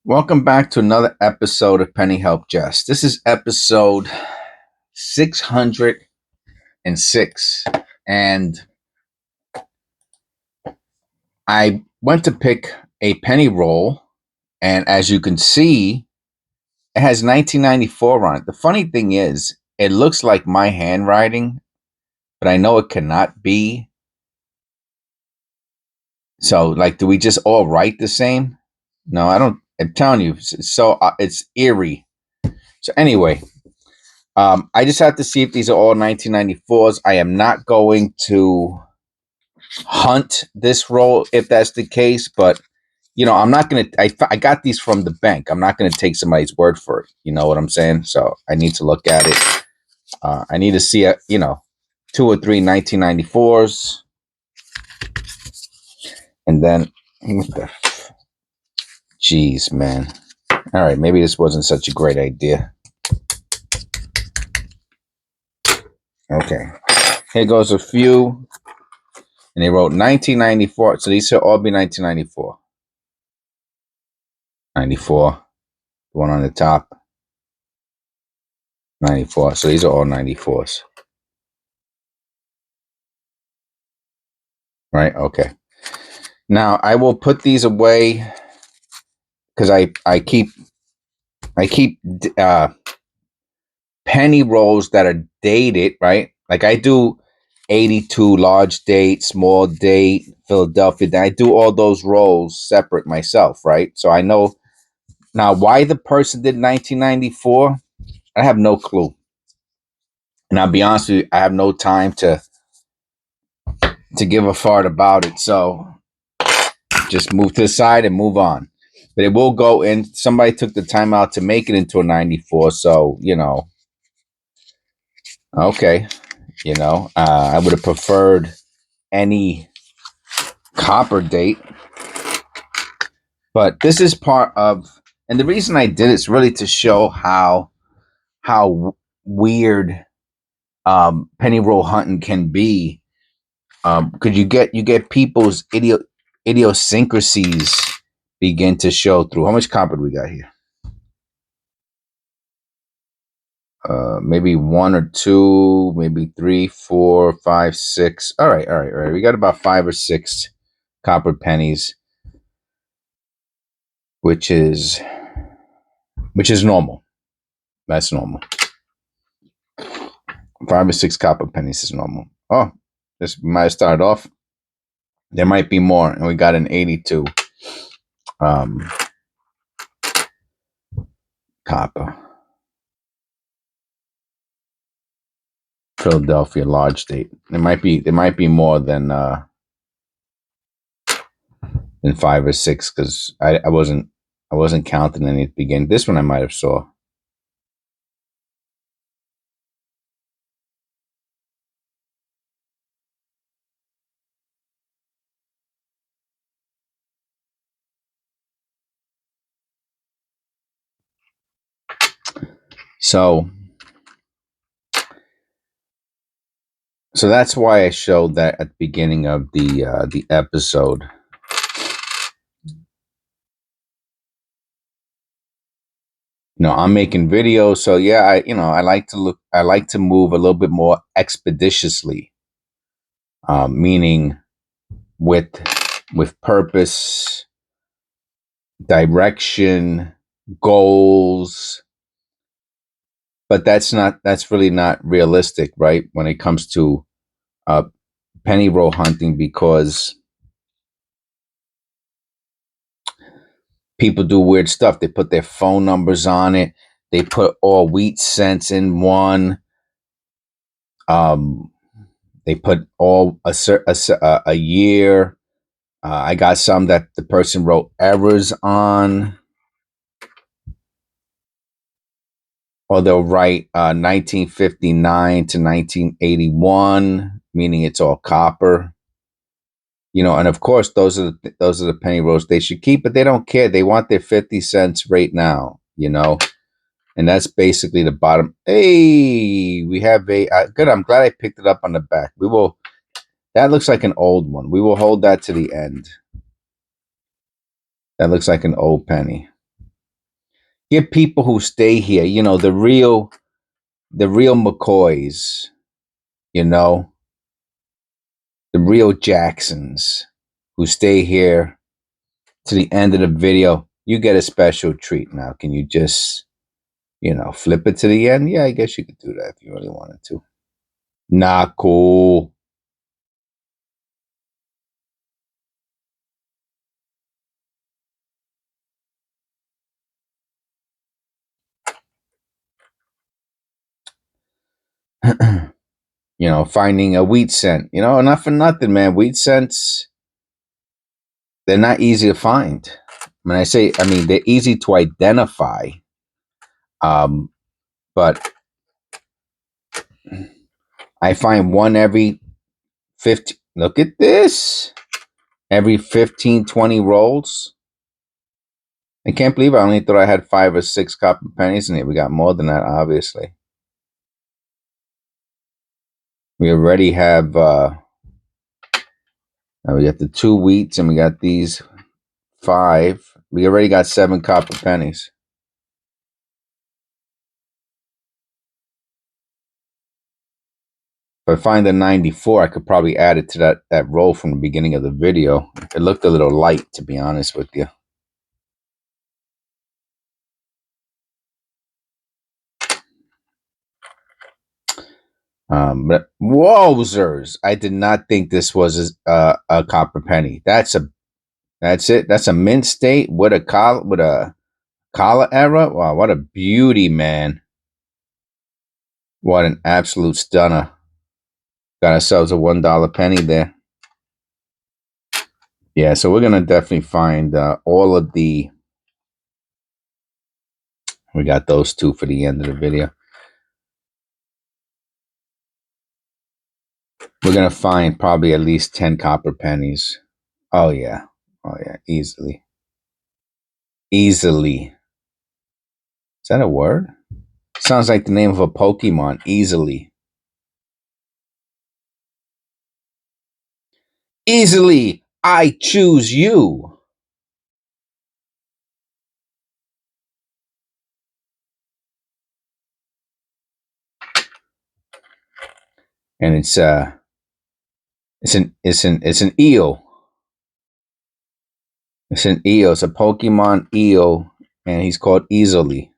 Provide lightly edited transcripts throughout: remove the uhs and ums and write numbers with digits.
Welcome back to another episode of Penny Help Jess. This is episode 606. And I went to pick a penny roll, and as you can see, it has 1994 on it. The funny thing is, it looks like my handwriting, but I know it cannot be. So, like, do we just all write the same? No, I don't. I'm telling you, it's eerie. So anyway, I just have to see if these are all 1994s. I am not going to hunt this roll if that's the case, but I'm not going to. I got these from the bank. I'm not going to take somebody's word for it. You know what I'm saying? So I need to look at it. I need to see it. 2 or 3 1994s, and then what the jeez, man. All right, maybe this wasn't such a great idea. Okay, here goes a few. And they wrote 1994. So these should all be 1994. 94. The one on the top. 94. So these are all 94s. Right? Okay. Now I will put these away because I keep penny rolls that are dated, right? Like I do 82 large date, small date, Philadelphia. I do all those rolls separate myself, right? So I know now why the person did 1994. I have no clue. And I'll be honest with you, I have no time to give a fart about it. So just move to the side and move on. But it will go in. Somebody took the time out to make it into a 94. So, okay. I would have preferred any copper date. But this is part of, and the reason I did it is really to show how weird penny roll hunting can be. Because you get people's idiosyncrasies begin to show through. How much copper do we got here? Maybe 1 or 2, maybe 3, 4, 5, 6. All right. We got about 5 or 6 copper pennies, which is normal. That's normal. 5 or 6 copper pennies is normal. Oh, this might have started off. There might be more, and we got an 82 copper. Philadelphia large date. There might be more than 5 or 6 because I wasn't counting any at the beginning. This one I might have saw. So that's why I showed that at the beginning of the episode. I'm making videos, so yeah, I like to move a little bit more expeditiously, meaning with purpose, direction, goals. But that's really not realistic, right? When it comes to penny roll hunting, because people do weird stuff. They put their phone numbers on it. They put all wheat cents in one. They put all a year. I got some that the person wrote errors on, or they'll write 1959 to 1981, meaning it's all copper. And of course, those are the penny rolls they should keep, but they don't care. They want their 50 cents right now. And that's basically the bottom. Hey, we have a good. I'm glad I picked it up on the back. That looks like an old one. We will hold that to the end. That looks like an old penny. Get people who stay here, the real McCoys, you know, the real Jacksons who stay here to the end of the video. You get a special treat now. Can you just, flip it to the end? Yeah, I guess you could do that if you really wanted to. Not cool. Finding a wheat cent. Not for nothing, man. Wheat cents, they're not easy to find. I mean, they're easy to identify. Um, but I find one every 50. Look at this. Every 15, 20 rolls. I can't believe I only thought I had 5 or 6 copper pennies in it. We got more than that, obviously. We already have, we got the 2 wheats and we got these 5. We already got 7 copper pennies. If I find the 94, I could probably add it to that roll from the beginning of the video. It looked a little light, to be honest with you. But wowzers! I did not think this was a copper penny. That's it. That's a mint state with a collar era. Wow, what a beauty, man! What an absolute stunner! Got ourselves a $1 penny there. Yeah, so we're gonna definitely find all of the. We got those 2 for the end of the video. We're gonna find probably at least 10 copper pennies. Oh yeah, easily. Easily. Is that a word? Sounds like the name of a Pokemon. Easily. Easily, I choose you. And it's an eel. It's an eel. It's a Pokemon eel, and he's called Easily.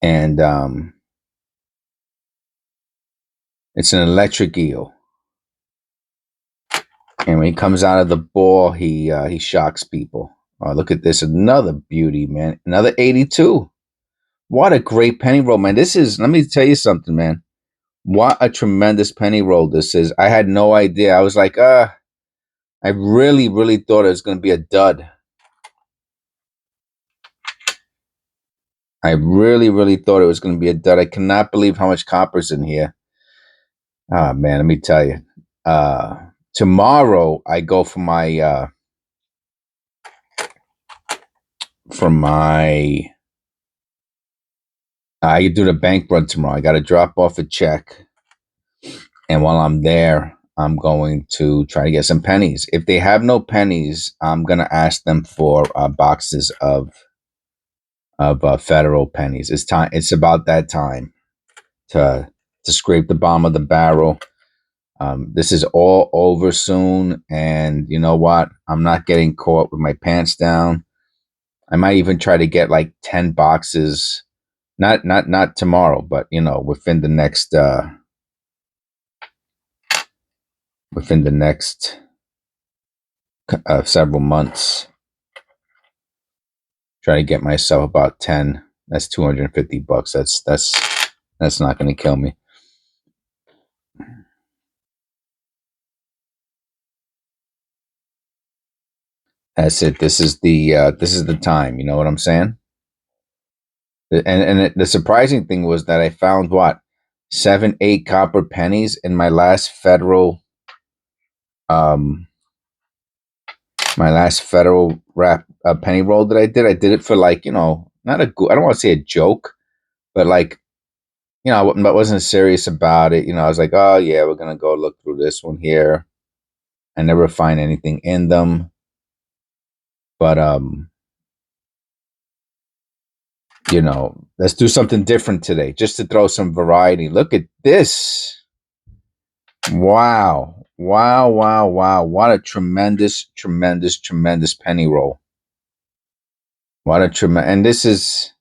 And it's an electric eel. And when he comes out of the ball, he shocks people. Oh, look at this. Another beauty, man. Another 82. What a great penny roll, man. Let me tell you something, man. What a tremendous penny roll this is. I had no idea. I was like, I really, really thought it was going to be a dud. I really, really thought it was going to be a dud. I cannot believe how much copper's in here. Ah, man, let me tell you. Tomorrow I go for my I do the bank run tomorrow. I got to drop off a check, and while I'm there, I'm going to try to get some pennies. If they have no pennies, I'm gonna ask them for boxes of federal pennies. It's time. It's about that time to scrape the bottom of the barrel. This is all over soon, and you know what? I'm not getting caught with my pants down. I might even try to get like 10 boxes. Not tomorrow, but within the next several months. Try to get myself about 10. That's $250. That's not going to kill me. That's it. This is the time. You know what I'm saying? And the surprising thing was that I found what 7, 8 copper pennies in my last federal um wrap penny roll that I did. I did it for like not a I don't want to say a joke, but like I wasn't serious about it. I was like, oh yeah, we're gonna go look through this one here. I never find anything in them, but You know, let's do something different today, just to throw some variety. Look at this. Wow. Wow, wow, wow. What a tremendous, tremendous, tremendous penny roll. What a tremendous, and this is,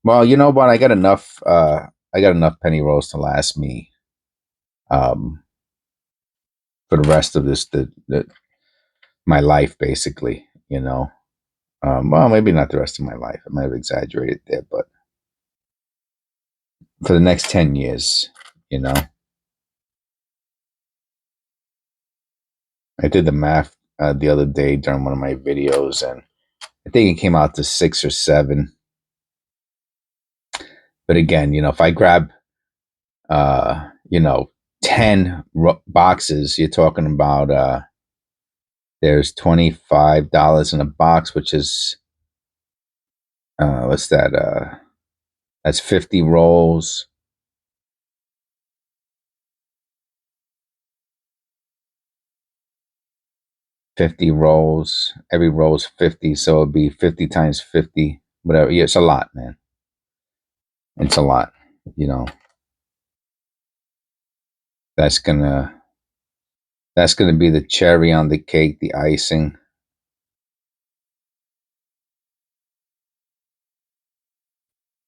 well, you know what? I got enough penny rolls to last me um for the rest of my life, basically, you know. Well, maybe not the rest of my life. I might have exaggerated there, but for the next 10 years, you know. I did the math the other day during one of my videos, and I think it came out to 6 or 7. But again, you know, if I grab, you know, 10 boxes, you're talking about, there's $25 in a box, which is, what's that? That's 50 rolls. 50 rolls. Every roll's 50, so it'd be 50 times 50, whatever. Yeah, it's a lot, man. It's a lot, you know. That's gonna that's gonna be the cherry on the cake, the icing.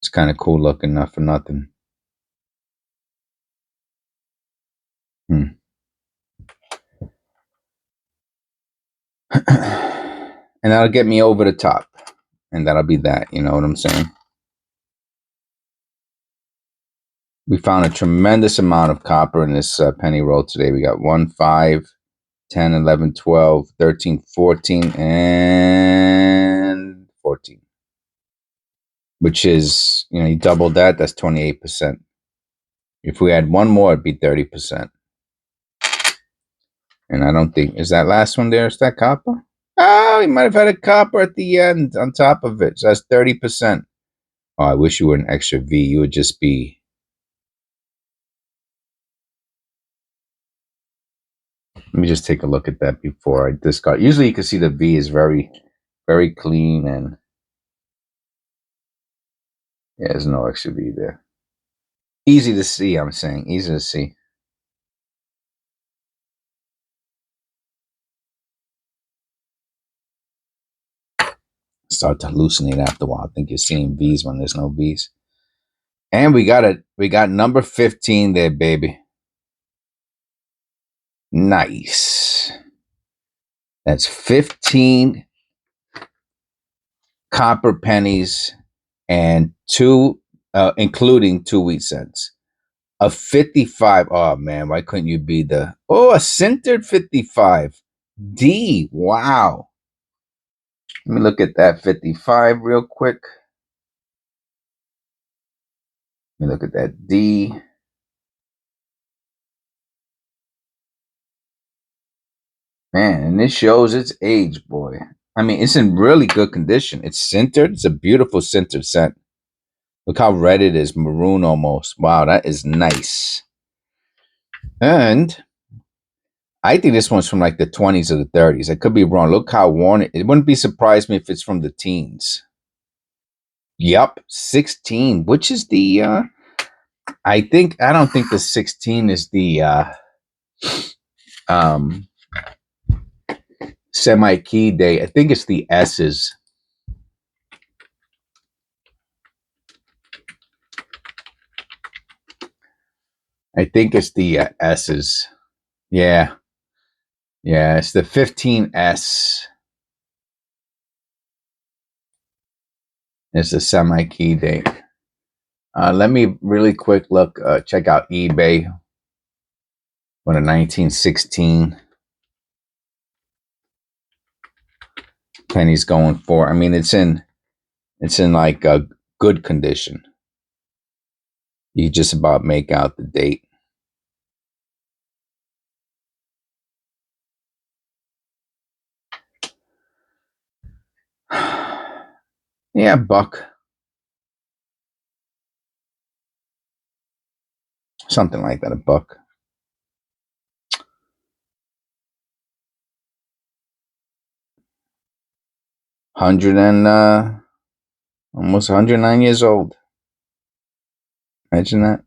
It's kind of cool looking, not for nothing. Hmm. And that'll get me over the top, and that'll be that. You know what I'm saying? We found a tremendous amount of copper in this penny roll today. We got 1, 5, 10, 11, 12, 13, 14, and 14. Which is, you know, you double that, that's 28%. If we had one more, it'd be 30%. And I don't think, is that last one there? Is that copper? Oh, we might have had a copper at the end on top of it. So that's 30%. Oh, I wish you were an extra V. You would just be. Let me just take a look at that before I discard. Usually you can see the V is very, very clean, and yeah, there's no extra V there. Easy to see, I'm saying. Easy to see. Start to hallucinate after a while. I think you're seeing V's when there's no V's. And we got number 15 there, baby. Nice. That's 15 copper pennies and two, including 2 wheat cents. A 55. Oh man, why couldn't you be a centered 55? D. Wow. Let me look at that 55 real quick. Let me look at that D. Man, and this shows its age, boy. I mean, it's in really good condition. It's centered. It's a beautiful centered cent. Look how red it is, maroon almost. Wow, that is nice. And I think this one's from like the 20s or the 30s. I could be wrong. Look how worn it wouldn't be surprised me if it's from the teens. Yup, 16, which is the I don't think the 16 is the um semi key day. I think it's the S's. I think it's the S's. Yeah. Yeah, it's the 15S. It's the semi key date. Let me really quick look, check out eBay. What a 1916 penny's going for. I mean, it's in like a good condition. You just about make out the date. Yeah, buck. Something like that, a buck. Almost 109 years old. Imagine that.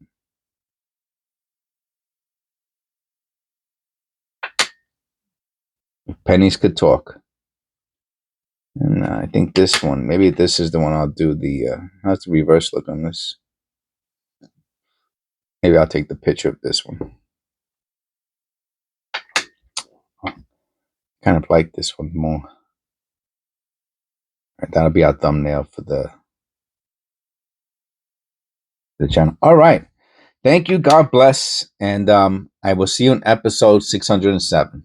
If pennies could talk. And I think this one, maybe this is the one I'll do the, how's the reverse look on this? Maybe I'll take the picture of this one. Kind of like this one more. Right, that'll be our thumbnail for the channel. All right. Thank you. God bless. And I will see you in episode 607.